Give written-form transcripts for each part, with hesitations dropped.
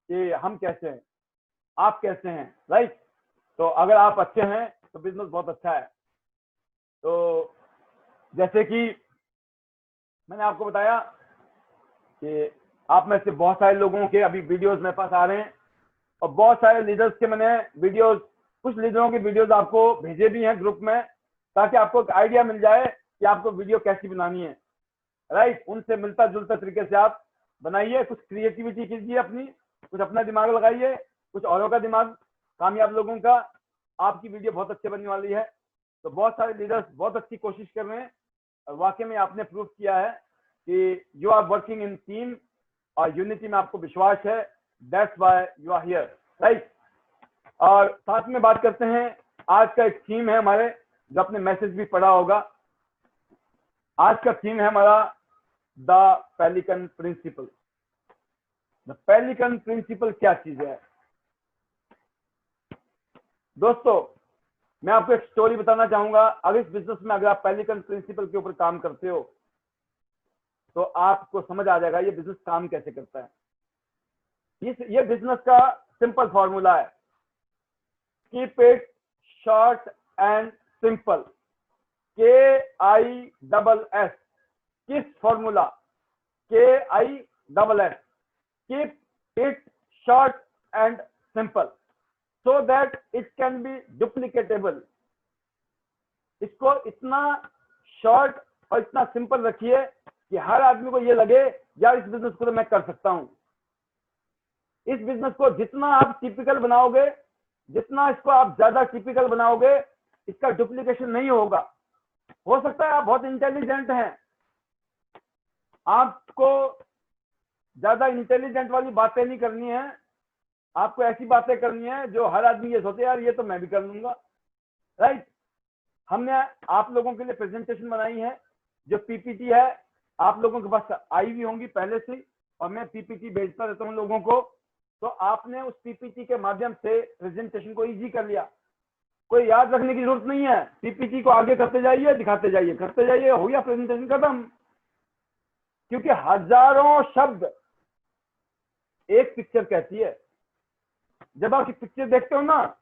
कि हम कैसे हैं, आप कैसे हैं, राइट। तो अगर आप अच्छे हैं तो बिजनेस बहुत अच्छा है। तो जैसे कि मैंने आपको बताया कि आप में से बहुत सारे लोगों के अभी वीडियोस मेरे पास आ रहे हैं और बहुत सारे लीडर्स के मैंने वीडियोस, कुछ लीडरों की वीडियोस आपको भेजे भी हैं ग्रुप में, ताकि आपको एक आइडिया मिल जाए कि आपको वीडियो कैसी बनानी है, राइट। उनसे मिलता जुलता तरीके से आप बनाइए, कुछ क्रिएटिविटी कीजिए अपनी, कुछ अपना दिमाग लगाइए, कुछ औरों का दिमाग, कामयाब लोगों का। आपकी वीडियो बहुत अच्छी बनने वाली है। तो बहुत सारे लीडर्स बहुत अच्छी कोशिश कर रहे हैं और वाकई में आपने प्रूव किया है कि you are working in team और यूनिटी में आपको विश्वास है। That's why you are here, right. और साथ में बात करते हैं, आज का एक थीम है हमारे, जो आपने मैसेज भी पढ़ा होगा। आज का थीम है हमारा the pelican principle. The pelican principle क्या चीज है दोस्तों? मैं आपको एक स्टोरी बताना चाहूंगा। अगर इस बिजनेस में अगर आप पेलिकन प्रिंसिपल के ऊपर काम करते हो तो आपको समझ आ जाएगा ये बिजनेस काम कैसे करता है। ये बिजनेस का सिंपल फॉर्मूला है, keep it short and simple, KISS। किस formula? KISS, keep it short and simple so that it can be duplicatable। इसको इतना शॉर्ट और इतना सिंपल रखिए कि हर आदमी को ये लगे यार इस बिजनेस को तो मैं कर सकता हूं। इस बिजनेस को जितना आप टिपिकल बनाओगे, जितना इसको आप ज्यादा टिपिकल बनाओगे, इसका डुप्लीकेशन नहीं होगा। हो सकता है आप बहुत इंटेलिजेंट हैं, आपको ज्यादा इंटेलिजेंट वाली बातें नहीं करनी है, आपको ऐसी बातें करनी है जो हर आदमी ये सोचे यार ये तो मैं भी कर लूंगा, राइट। हमने आप लोगों के लिए प्रेजेंटेशन बनाई है, जो पीपीटी है, आप लोगों के पास आई भी होंगी पहले से, और मैं पीपीटी भेजता रहता हूं लोगों को। तो आपने उस पीपीटी के माध्यम से प्रेजेंटेशन को इजी कर लिया। कोई याद रखने की जरूरत नहीं है, पीपीटी को आगे करते जाइए, दिखाते जाइए, करते जाइए, हो गया प्रेजेंटेशन खत्म। क्योंकि हजारों शब्द एक पिक्चर कहती है। जब आप पिक्चर देखते हो ना,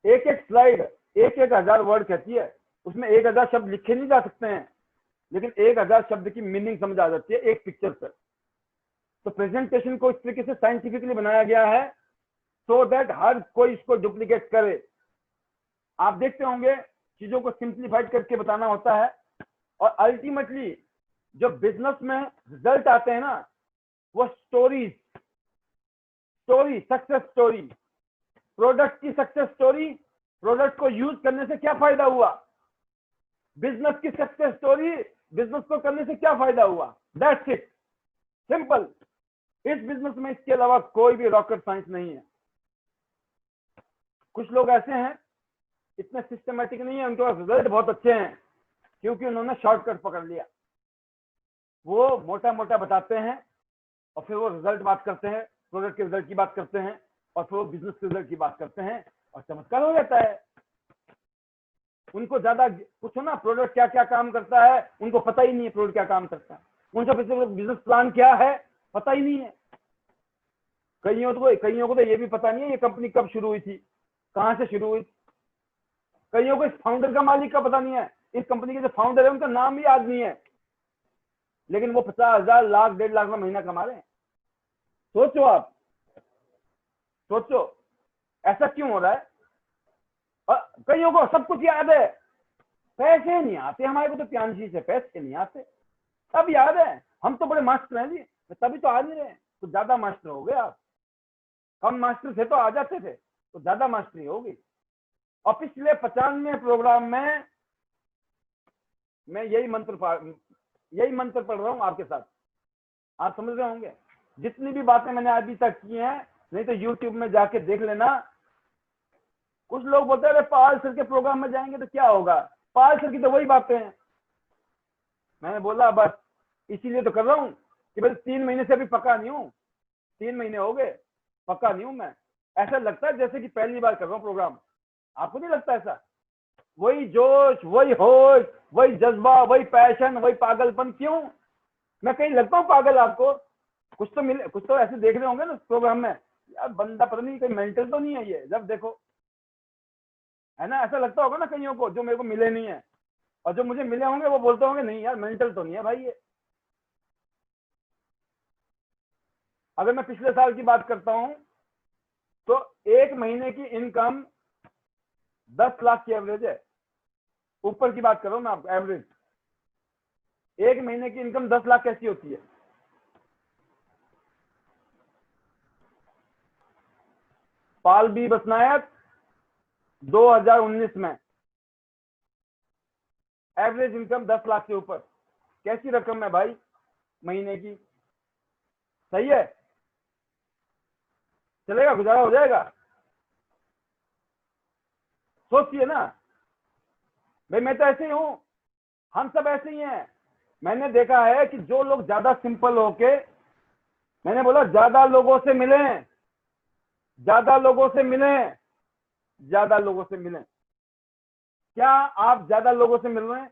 एक एक स्लाइड 1000 वर्ड कहती है, उसमें 1000 शब्द लिखे नहीं जा सकते हैं, लेकिन 1000 शब्द की मीनिंग समझ आ जाती है एक पिक्चर से। तो प्रेजेंटेशन को इस तरीके से साइंटिफिकली बनाया गया है सो दैट हर कोई इसको डुप्लीकेट करे। आप देखते होंगे चीजों को सिंप्लीफाइड करके बताना होता है, और अल्टीमेटली जो बिजनेस में रिजल्ट आते हैं ना, वो स्टोरी, सक्सेस स्टोरी, प्रोडक्ट की सक्सेस स्टोरी, प्रोडक्ट को यूज करने से क्या फायदा हुआ, बिजनेस की सक्सेस स्टोरी, बिजनेस को करने से क्या फायदा हुआ। That's it, simple. इस बिजनेस में इसके अलावा कोई भी रॉकेट साइंस नहीं है। कुछ लोग ऐसे हैं इतने सिस्टमेटिक नहीं है, उनके पास रिजल्ट बहुत अच्छे हैं क्योंकि उन्होंने शॉर्टकट पकड़ लिया। वो मोटा मोटा बताते हैं और फिर वो रिजल्ट बात करते हैं, प्रोडक्ट के रिजल्ट की बात करते हैं, और फिर वो बिजनेस के रिजल्ट की बात करते हैं, और चमत्कार हो जाता है। उनको ज्यादा पूछो ना प्रोडक्ट क्या क्या काम करता है, उनको पता ही नहीं है प्रोडक्ट क्या काम करता है, उनका बिजनेस प्लान क्या है पता ही नहीं है। कईयों को तो ये भी पता नहीं है ये कंपनी कब शुरू हुई थी, कहां से शुरू हुई। कईयों को इस फाउंडर का, मालिक का पता नहीं है, इस कंपनी के जो फाउंडर है उनका नाम भी याद नहीं है, लेकिन वो 50,000, लाख, 1.5 लाख का महीना कमा रहे हैं। सोचो आप, सोचो ऐसा क्यों हो रहा है। और कईयों को सब कुछ याद है, पैसे नहीं आते हमारे को, तो प्यानशी से पैसे नहीं आते, सब याद है। हम तो बड़े मास्टर हैं जी, तभी तो आ नहीं रहे। तो ज्यादा मास्टर हो गए आप, कम मास्टर थे तो आ जाते थे, तो ज्यादा मास्टरी होगी। और पिछले 95 प्रोग्राम में मैं यही मंत्र पढ़ रहा हूं आपके साथ। आप समझ रहे होंगे जितनी भी बातें मैंने अभी तक की हैं, नहीं तो यूट्यूब में जाके देख लेना। कुछ लोग बोलते हैं अरे पाल सर के प्रोग्राम में जाएंगे तो क्या होगा, पाल सर की तो वही बातें हैं। मैंने बोला बस इसीलिए तो कर रहा हूं कि भाई 3 महीने से अभी पक्का नहीं हूं, 3 महीने हो गए, पक्का नहीं हूं मैं। ऐसा लगता है जैसे कि पहली बार कर रहा हूं प्रोग्राम, आपको नहीं लगता ऐसा? वही जोश, वही होश, वही जज्बा, वही पैशन, वही पागलपन। क्यों मैं कहीं लगता हूं पागल आपको? कुछ तो ऐसे देख रहे होंगे ना प्रोग्राम में यार बंदा पता नहीं कहीं मेंटल तो नहीं है ये, जब देखो, है ना, ऐसा लगता होगा ना कईयों को जो मेरे को मिले नहीं है, और जो मुझे मिले होंगे वो बोलते होंगे नहीं यार मेंटल तो नहीं है भाई ये। अगर मैं पिछले साल की बात करता हूं तो एक महीने की इनकम 10 लाख की एवरेज है, ऊपर की बात कर रहा हूं मैं आपको, एवरेज एक महीने की इनकम 10 लाख कैसी होती है? पाल बी बसनायक 2019 में एवरेज इनकम 10 लाख के ऊपर, कैसी रकम है भाई महीने की? सही है, चलेगा, गुजारा हो जाएगा? सोचिए ना भाई, मैं तो ऐसे ही हूं, हम सब ऐसे ही हैं। मैंने देखा है कि जो लोग ज्यादा सिंपल होके, मैंने बोला ज्यादा लोगों से मिलें, ज्यादा लोगों से मिलें, ज्यादा लोगों से मिलें। क्या आप ज्यादा लोगों से मिल रहे हैं?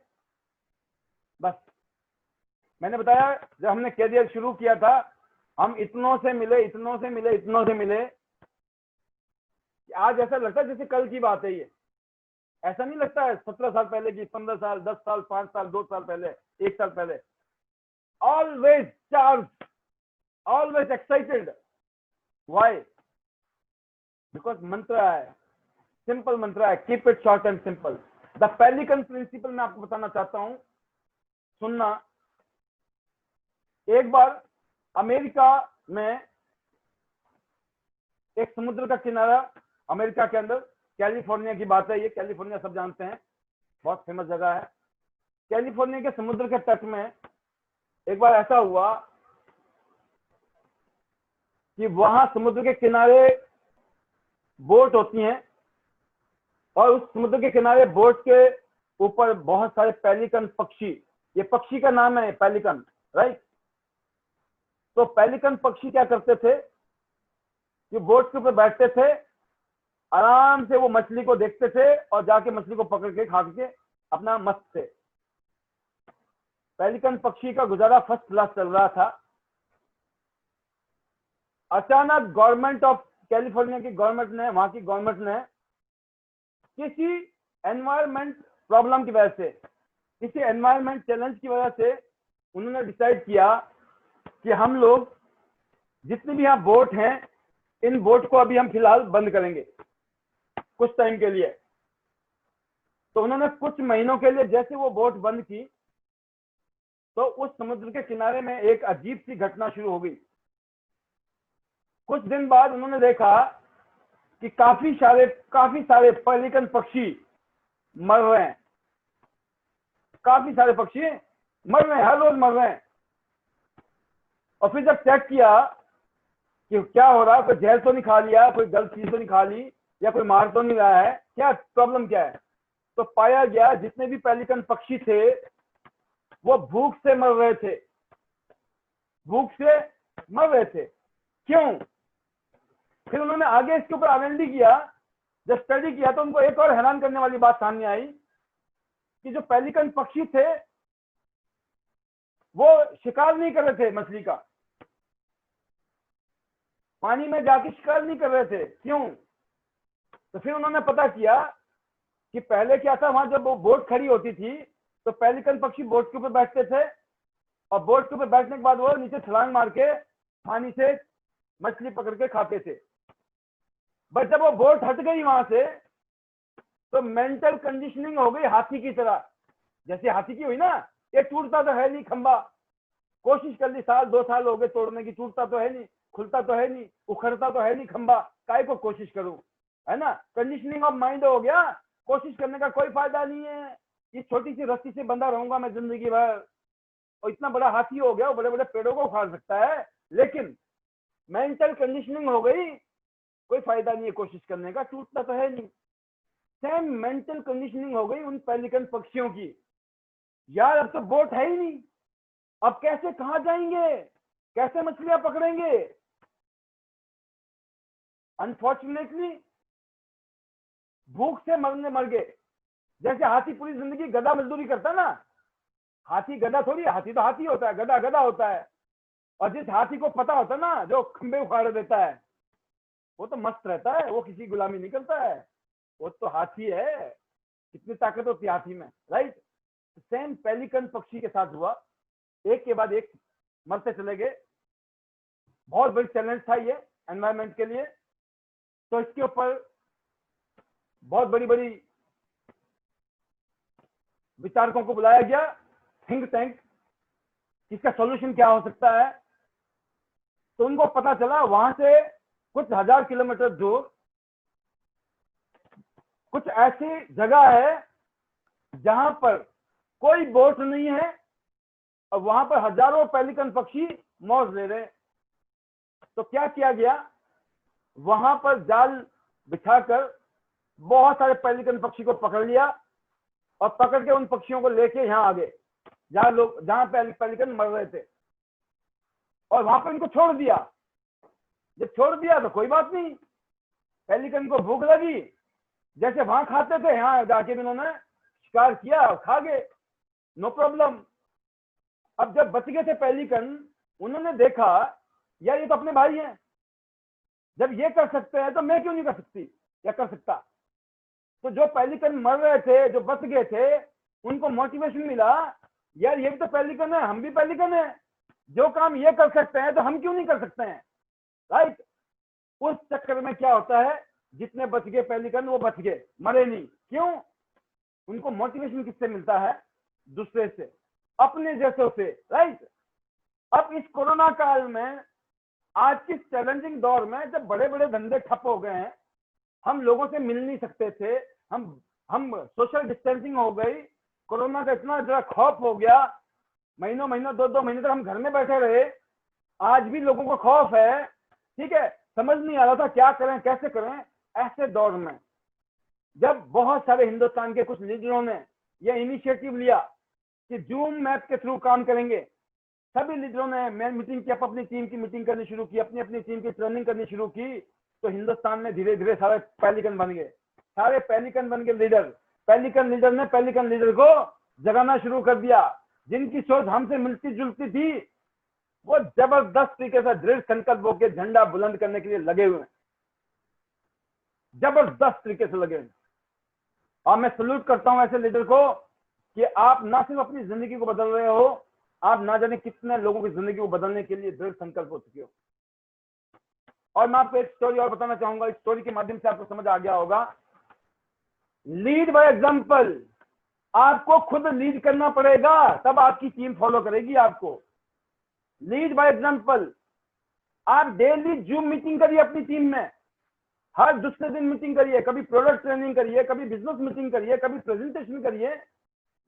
बस मैंने बताया जब हमने कैरियर शुरू किया था, हम इतनों से मिले, इतनों से मिले, इतनों से मिले, आज ऐसा लगता है जैसे कल की बात है ये। ऐसा नहीं लगता है 17 साल पहले की, 15 साल, 10 साल, 5 साल, 2 साल पहले, 1 साल पहले। Always charge, always excited. Why? Because मंत्र है, सिंपल मंत्र है, keep it short and simple. The pelican principle मैं आपको बताना चाहता हूं, सुनना। एक बार अमेरिका में एक समुद्र का किनारा, अमेरिका के अंदर, कैलिफोर्निया की बात है ये, कैलिफोर्निया सब जानते हैं, बहुत फेमस जगह है। कैलिफोर्निया के समुद्र के तट में एक बार ऐसा हुआ कि वहां समुद्र के किनारे बोट होती हैं, और उस समुद्र के किनारे बोट के ऊपर बहुत सारे पेलिकन पक्षी, ये पक्षी का नाम है पेलिकन, राइट? तो पेलिकन पक्षी क्या करते थे कि बोट के ऊपर बैठते थे, आराम से वो मछली को देखते थे और जाके मछली को पकड़ के खा के अपना मस्त थे। पेलिकन पक्षी का गुजारा फर्स्ट क्लास चल रहा था। अचानक गवर्नमेंट ऑफ कैलिफोर्निया की गवर्नमेंट ने, वहां की गवर्नमेंट ने किसी एनवायरमेंट प्रॉब्लम की वजह से, किसी एनवायरमेंट चैलेंज की वजह से उन्होंने डिसाइड किया कि हम लोग जितनी भी यहाँ बोट हैं, इन बोट को अभी हम फिलहाल बंद करेंगे कुछ टाइम के लिए। तो उन्होंने कुछ महीनों के लिए जैसे वो बोट बंद की, तो उस समुद्र के किनारे में एक अजीब सी घटना शुरू हो गई। कुछ दिन बाद उन्होंने देखा कि काफी सारे पेलिकन पक्षी मर रहे हैं, काफी सारे पक्षी मर रहे हैं, हर रोज मर रहे हैं। और फिर जब चेक किया कि क्या हो रहा, कोई जहर तो नहीं खा लिया, कोई गलत चीज तो नहीं खा ली, या कोई मार तो नहीं रहा है, क्या प्रॉब्लम क्या है, तो पाया गया जितने भी पेलिकन पक्षी थे वो भूख से मर रहे थे, भूख से मर रहे थे। क्यों? फिर उन्होंने आगे इसके ऊपर R&D किया, जब स्टडी किया तो उनको एक और हैरान करने वाली बात सामने आई कि जो पेलिकन पक्षी थे वो शिकार नहीं कर रहे थे मछली का, पानी में जाके शिकार नहीं कर रहे थे। क्यों? तो फिर उन्होंने पता किया कि पहले क्या था, वहां जब वो बोट खड़ी होती थी तो पेलिकन पक्षी बोट के ऊपर बैठते थे, और बोट के ऊपर बैठने के बाद वो नीचे छलांग मार के पानी से मछली पकड़ के खाते थे। बट जब वो बोट हट गई वहां से, तो मेंटल कंडीशनिंग हो गई हाथी की तरह। जैसे हाथी की हुई ना, ये टूटता तो है नहीं खंबा, कोशिश कर ली, साल 2 साल हो गए तोड़ने की, टूटता तो है नहीं, खुलता तो है नहीं, उखड़ता तो है नहीं खंबा, काय को कोशिश करूं, है ना? कंडीशनिंग ऑफ माइंड हो गया, कोशिश करने का कोई फायदा नहीं है, ये छोटी सी रस्सी से बंधा रहूंगा मैं जिंदगी भर, और इतना बड़ा हाथी हो गया, वो बड़े बड़े पेड़ों को उखाड़ सकता है। लेकिन मेंटल कंडीशनिंग हो गई, कोई फायदा नहीं है कोशिश करने का, टूटता तो है नहीं। सेम मेंटल कंडीशनिंग हो गई उन पेलिकन पक्षियों की, यार अब तो बोट है ही नहीं, अब कैसे कहां जाएंगे, कैसे मछलियां पकड़ेंगे। अनफॉर्चुनेटली भूख से मर गए। जैसे हाथी पूरी जिंदगी गधा मजदूरी करता ना, हाथी गधा थोड़ी, हाथी तो हाथी होता है, गधा गधा होता है। और जिस हाथी को पता होता ना, जो खंबे उखाड़ देता है, वो तो मस्त रहता है, वो किसी गुलामी नहीं करता है, वो तो हाथी है, कितनी ताकत होती है हाथी में, राइट। सेम पेलिकन पक्षी के साथ हुआ, एक के बाद एक मरते चले गए। बहुत बड़ी चैलेंज था ये एनवायरमेंट के लिए। तो इसके ऊपर बहुत बड़ी बड़ी विचारकों को बुलाया गया, थिंक टैंक, इसका सॉल्यूशन क्या हो सकता है। तो उनको पता चला वहां से कुछ 1000 किलोमीटर दूर कुछ ऐसी जगह है जहां पर कोई बोट नहीं है और वहां पर हजारों पेलिकन पक्षी मौज ले रहे। तो क्या किया गया, वहां पर जाल बिछाकर बहुत सारे पेलिकन पक्षी को पकड़ लिया और पकड़ के उन पक्षियों को लेके यहां आ गए जहां पेलिकन मर रहे थे, और वहां पर इनको छोड़ दिया। जब छोड़ दिया तो कोई बात नहीं, पेलिकन को भूख लगी, जैसे वहां खाते थे यहां जाके भी उन्होंने शिकार किया और खा गए, नो प्रॉब्लम। अब जब बच गए थे पेलिकन, उन्होंने देखा यार ये तो अपने भाई हैं, जब ये कर सकते हैं तो मैं क्यों नहीं कर सकती या कर सकता। तो जो पेलिकन मर रहे थे, जो बच गए थे, उनको मोटिवेशन मिला, यार ये भी तो पेलिकन है, हम भी पेलिकन है, जो काम ये कर सकते हैं तो हम क्यों नहीं कर सकते हैं, राइट। उस चक्कर में क्या होता है, जितने बच गए पेलिकन वो बच गए, मरे नहीं। क्यों? उनको मोटिवेशन किससे मिलता है? दूसरे से, अपने जैसों से, राइट। अब इस कोरोना काल में, आज के चैलेंजिंग दौर में, जब बड़े बड़े धंधे ठप हो गए हैं, हम लोगों से मिल नहीं सकते थे, हम सोशल डिस्टेंसिंग हो गई, कोरोना का इतना जरा खौफ हो गया, महीनों 2-2 महीने तक हम घर में बैठे रहे। आज भी लोगों को खौफ है, ठीक है, समझ नहीं आ रहा था क्या करें कैसे करें। ऐसे दौर में जब बहुत सारे हिंदुस्तान के कुछ लीडरों ने यह इनिशिएटिव लिया कि जूम मैप के थ्रू काम करेंगे, सभी लीडरों ने मीटिंग की, अपनी टीम की मीटिंग करनी शुरू की, अपनी अपनी टीम की ट्रेनिंग करनी शुरू की, तो हिंदुस्तान में धीरे धीरे सारे पेलिकन बन गए, सारे पेलिकन बन गए लीडर। पेलिकन लीडर ने पेलिकन लीडर को जगाना शुरू कर दिया। जिनकी सोच हमसे मिलती जुलती थी, वो जबरदस्त तरीके से दृढ़ संकल्प होकर झंडा बुलंद करने के लिए लगे हुए हैं, जबरदस्त तरीके से लगे हुए। और मैं सल्यूट करता हूं ऐसे लीडर को कि आप ना सिर्फ अपनी जिंदगी को बदल रहे हो, आप ना जाने कितने लोगों की जिंदगी को बदलने के लिए दृढ़ संकल्प हो चुके हो। और मैं आपको एक स्टोरी और बताना चाहूंगा, इस स्टोरी के माध्यम से आपको समझ आ गया होगा। लीड बाय एग्जांपल, आपको खुद लीड करना पड़ेगा, तब आपकी टीम फॉलो करेगी आपको। लीड बाय एग्जांपल, आप डेली जूम मीटिंग करिए अपनी टीम में, हर दूसरे दिन मीटिंग करिए, कभी प्रोडक्ट ट्रेनिंग करिए, कभी बिजनेस मीटिंग करिए, कभी प्रेजेंटेशन करिए,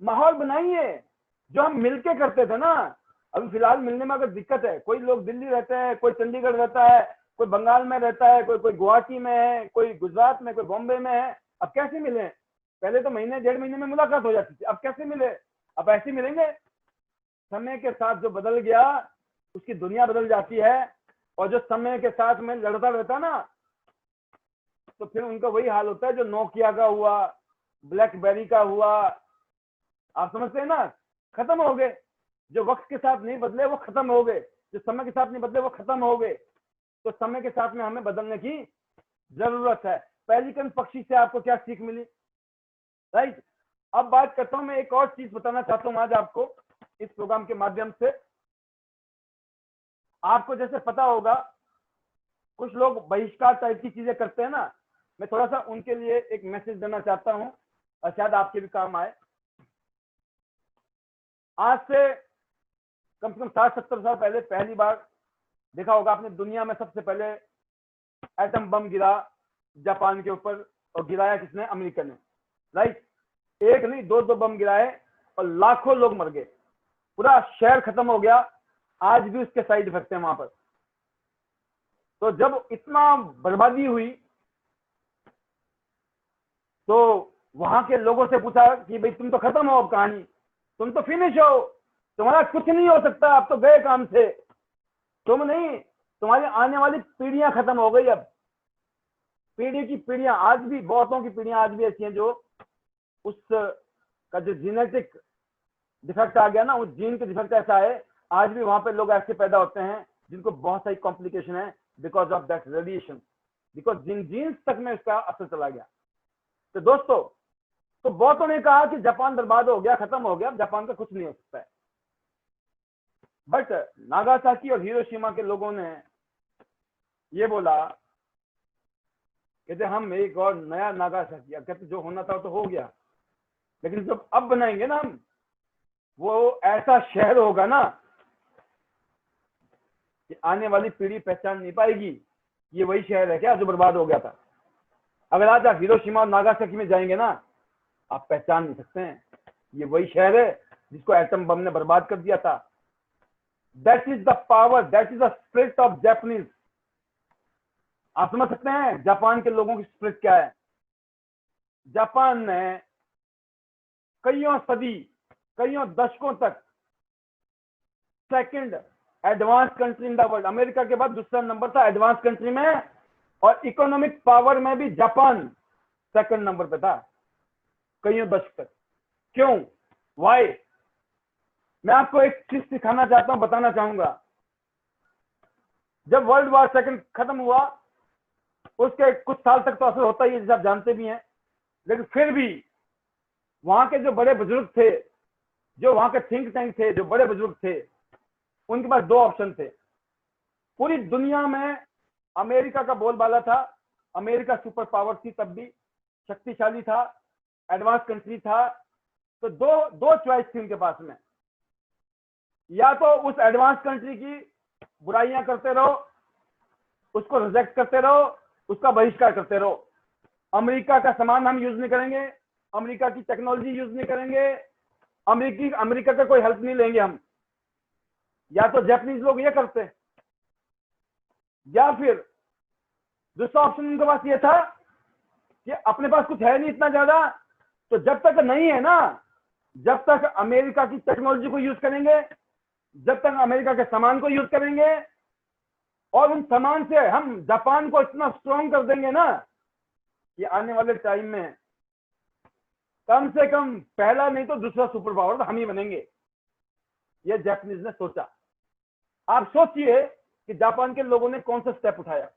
माहौल बनाइए जो हम मिलके करते थे ना। अभी फिलहाल मिलने में अगर दिक्कत है, कोई लोग दिल्ली रहते हैं, कोई चंडीगढ़ रहता है, कोई बंगाल में रहता है, कोई गुवाहाटी में है, कोई गुजरात में, कोई बॉम्बे में है, अब कैसे मिले? पहले तो महीने 1.5 महीने में मुलाकात हो जाती थी, अब कैसे मिले? अब ऐसे मिलेंगे? समय के साथ जो बदल गया उसकी दुनिया बदल जाती है, और जो समय के साथ में लड़ता रहता ना, तो फिर उनका वही हाल होता है जो नोकिया का हुआ, ब्लैकबेरी का हुआ। आप समझते हैं ना, खत्म हो गए। जो वक्त के साथ नहीं बदले वो खत्म हो गए, जो समय के साथ नहीं बदले वो खत्म हो गए। तो समय के साथ में हमें बदलने की जरूरत है। पेलिकन पक्षी से आपको क्या सीख मिली, राइट। अब बात करता हूं, मैं एक और चीज बताना चाहता हूं आज आपको इस प्रोग्राम के माध्यम से। आपको जैसे पता होगा कुछ लोग बहिष्कार टाइप की चीजें करते हैं ना, मैं थोड़ा सा उनके लिए एक मैसेज देना चाहता हूं और शायद आपके भी काम आए। आज से कम से कम 60-70 साल पहले पहली बार देखा होगा आपने, दुनिया में सबसे पहले एटम बम गिरा जापान के ऊपर, और गिराया किसने? अमेरिका ने, राइट। एक नहीं 2 बम गिराए और लाखों लोग मर गए, पूरा शहर खत्म हो गया। आज भी उसके साइड इफेक्ट है वहां पर। तो जब इतना बर्बादी हुई तो वहां के लोगों से पूछा कि भाई तुम तो खत्म हो, अब कहानी, तुम तो फिनिश हो, तुम्हारा कुछ नहीं हो सकता, अब तो गए काम से, तुम नहीं, तुम्हारी आने वाली पीढ़ियां खत्म हो गई। अब पीढ़ी की पीढ़ियां, आज भी बहुतों की पीढ़ियां आज भी ऐसी हैं जो उस का जो जेनेटिक डिफेक्ट आ गया ना, उस जीन के डिफेक्ट ऐसा है, आज भी वहां पे लोग ऐसे पैदा होते हैं जिनको बहुत सारी कॉम्प्लिकेशन है because of that radiation. Because genes तक में उसका असर चला गया। तो दोस्तों, तो बहुतों ने कहा कि जापान बर्बाद हो गया, खत्म हो गया, जापान का कुछ नहीं हो सकता है। बट नागासाकी और हिरोशिमा के लोगों ने ये बोला, कहते हम एक और नया नागासाकी, कहते जो होना था तो हो गया, लेकिन जब अब बनाएंगे ना हम, वो ऐसा शहर होगा ना कि आने वाली पीढ़ी पहचान नहीं पाएगी ये वही शहर है क्या जो बर्बाद हो गया था। अगर आज आप हिरोशिमा और नागासाकी में जाएंगे ना, आप पहचान नहीं सकते हैं ये वही शहर है जिसको एटम बम ने बर्बाद कर दिया था। That is the power, that is the spirit of Japanese. आप समझ सकते हैं जापान के लोगों की स्पिरिट क्या है। जापान ने कईयों सदी, कईयों दशकों तक second advance country in the world, America के बाद दूसरा नंबर था एडवांस कंट्री में, और इकोनॉमिक पावर में भी जापान सेकंड नंबर पे था कईयों दशक तक। क्यों, वाई? मैं आपको एक चीज सिखाना चाहता हूं, बताना चाहूंगा। जब वर्ल्ड वॉर सेकंड खत्म हुआ, उसके कुछ साल तक तो असर होता ही है जैसे आप जानते भी हैं, लेकिन फिर भी वहां के जो बड़े बुजुर्ग थे, जो वहां के थिंक टैंक थे, जो बड़े बुजुर्ग थे, उनके पास दो ऑप्शन थे। पूरी दुनिया में अमेरिका का बोलबाला था, अमेरिका सुपर पावर थी, तब भी शक्तिशाली था, एडवांस कंट्री था। तो दो चॉइस थी उनके पास में, या तो उस एडवांस कंट्री की बुराइयां करते रहो, उसको रिजेक्ट करते रहो, उसका बहिष्कार करते रहो, अमेरिका का सामान हम यूज नहीं करेंगे, अमेरिका की टेक्नोलॉजी यूज नहीं करेंगे, अमेरिका का कोई हेल्प नहीं लेंगे हम। या तो जापानीज लोग ये करते, या फिर दूसरा ऑप्शन उनके पास ये था कि अपने पास कुछ है नहीं इतना ज्यादा, तो जब तक नहीं है ना, जब तक अमेरिका की टेक्नोलॉजी को यूज करेंगे, जब तक अमेरिका के सामान को यूज करेंगे, और उन सामान से हम जापान को इतना स्ट्रॉन्ग कर देंगे ना कि आने वाले टाइम में कम से कम पहला नहीं तो दूसरा सुपर पावर तो हम ही बनेंगे। ये जापानीज ने सोचा। आप सोचिए कि जापान के लोगों ने कौन सा स्टेप उठाया,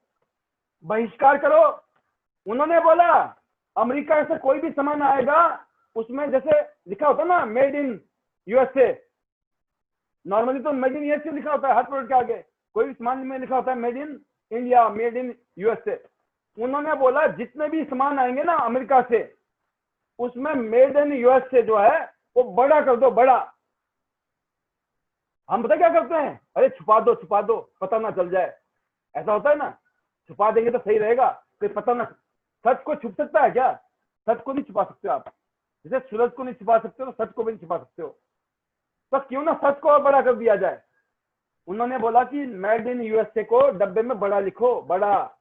बहिष्कार करो। उन्होंने बोला अमेरिका से कोई भी सामान आएगा उसमें जैसे लिखा होता ना मेड इन यूएसए, नॉर्मली तो मेड इन यूएसए लिखा होता है हर प्रोडक्ट के आगे, कोई भी सामान में लिखा होता है made in India, made in USA. उन्होंने बोला जितने भी सामान आएंगे ना अमेरिका से, उसमें मेड इन यूएसए जो है वो बड़ा कर दो, बड़ा। हम पता क्या करते हैं, अरे छुपा दो पता ना चल जाए, ऐसा होता है ना, छुपा देंगे तो सही रहेगा, कोई पता ना। सच को छुप सकता है क्या? सच को नहीं छुपा सकते आप, जैसे सूरज को नहीं छुपा सकते हो, सच को भी नहीं छुपा सकते हो। तो क्यों ना सच को और बड़ा कर दिया जाए। उन्होंने बोला कि मेड इन यूएसए को डब्बे में बड़ा लिखो, बड़ा,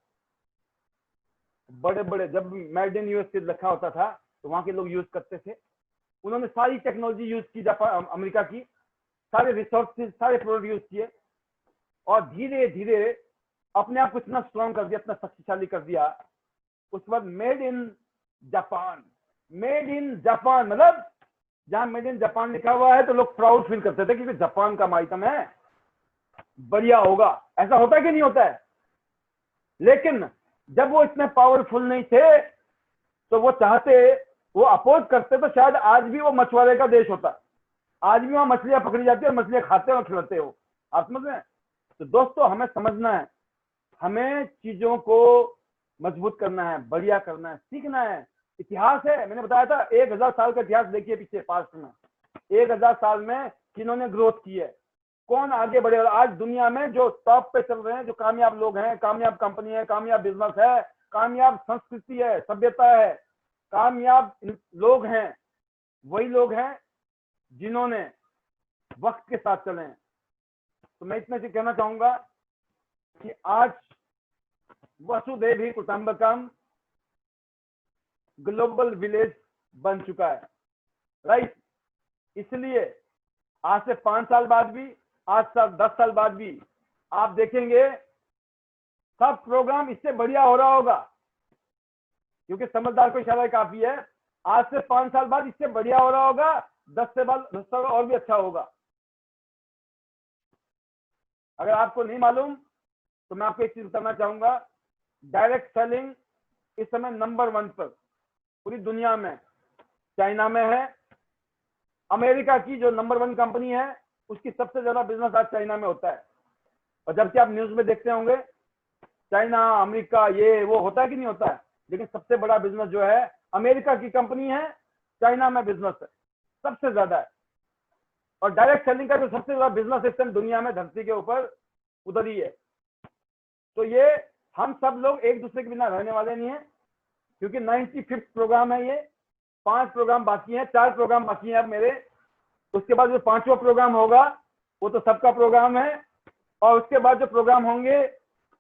बड़े बड़े। जब मेड इन यूएसए लिखा होता था तो वहां के लोग यूज करते थे। उन्होंने सारी टेक्नोलॉजी यूज की, जापान अमेरिका की, सारे रिसोर्सेज, सारे प्रोडक्ट यूज किए, और धीरे धीरे अपने आप को इतना स्ट्रॉन्ग कर दिया, इतना शक्तिशाली कर दिया। उसके बाद made in Japan, made in Japan मतलब जहां मेड इन जापान लिखा हुआ है तो लोग प्राउड फील करते थे क्योंकि जापान का आइटम है, बढ़िया होगा। ऐसा होता है कि नहीं होता है? लेकिन जब वो इतने पावरफुल नहीं थे तो वो चाहते, वो अपोज करते तो शायद आज भी वो मछुआरे का देश होता, आज भी वहां मछलियां पकड़ी जाती है और मछलियां खाते और खिलाते हो। आप समझ रहे हैं? तो दोस्तों हमें समझना है, हमें चीजों को मजबूत करना है, बढ़िया करना है, सीखना है। इतिहास है, मैंने बताया था 1000 साल का इतिहास देखिए पीछे, पास्ट में 1000 साल में किन्होंने ग्रोथ की है, कौन आगे बढ़े। और आज दुनिया में जो टॉप पे चल रहे हैं, जो कामयाब लोग हैं, कामयाब कंपनी है, कामयाब बिजनेस है, कामयाब संस्कृति है, सभ्यता है, कामयाब लोग हैं, वही लोग हैं जिन्होंने वक्त के साथ चले हैं। तो मैं इतना से कहना चाहूंगा कि आज वसुधैव कुटुंबकम ग्लोबल विलेज बन चुका है, राइट। इसलिए आज से 5 साल बाद भी, 8 साल 10 साल बाद भी आप देखेंगे सब प्रोग्राम इससे बढ़िया हो रहा होगा, क्योंकि समझदार को इशारा काफी है। आज से 5 साल बाद इससे बढ़िया हो रहा होगा, 10 साल और भी अच्छा होगा। अगर आपको नहीं मालूम तो मैं आपको एक चीज बताना चाहूंगा, डायरेक्ट सेलिंग इस समय नंबर 1 पर पूरी दुनिया में चाइना में है। अमेरिका की जो नंबर 1 कंपनी है उसकी सबसे ज्यादा बिजनेस आज चाइना में होता है। और जबकि आप न्यूज में देखते होंगे चाइना अमेरिका ये वो होता है कि नहीं होता है, लेकिन सबसे बड़ा बिजनेस जो है अमेरिका की कंपनी है, चाइना में बिजनेस है सबसे ज्यादा है। और डायरेक्ट सेलिंग का जो सबसे ज्यादा बिजनेस सिस्टम दुनिया में धरती के ऊपर उधर ही है। तो ये हम सब लोग एक दूसरे के बिना रहने वाले नहीं है, क्योंकि 95th प्रोग्राम है ये। 5 प्रोग्राम बाकी हैं, 4 प्रोग्राम बाकी हैं अब मेरे। उसके बाद जो 5वां प्रोग्राम होगा वो तो सबका प्रोग्राम है, और उसके बाद जो प्रोग्राम होंगे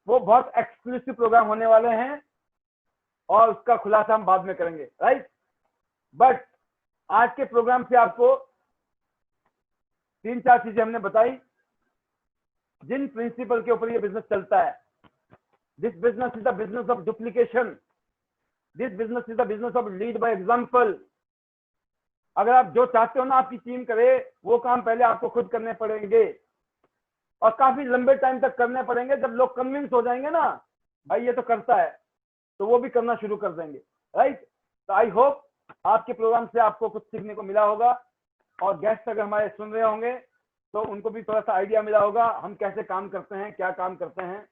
वो बहुत एक्सक्लूसिव प्रोग्राम होने वाले हैं, और उसका खुलासा हम बाद में करेंगे, राइट। बट आज के प्रोग्राम से आपको 3-4 चीजें हमने बताई जिन प्रिंसिपल के ऊपर ये बिजनेस चलता है। This business is the business of duplication, this business is the business of lead by example. अगर आप जो चाहते हो ना आपकी टीम करे, वो काम पहले आपको खुद करने पड़ेंगे, और काफी लंबे टाइम तक करने पड़ेंगे। जब लोग कन्विंस हो जाएंगे ना भाई ये तो करता है, तो वो भी करना शुरू कर देंगे, राइट। तो आई होप आपके प्रोग्राम से आपको कुछ सीखने को मिला होगा, और गेस्ट अगर हमारे सुन रहे होंगे तो उनको भी थोड़ा सा आइडिया मिला होगा हम कैसे काम करते हैं, क्या काम करते हैं।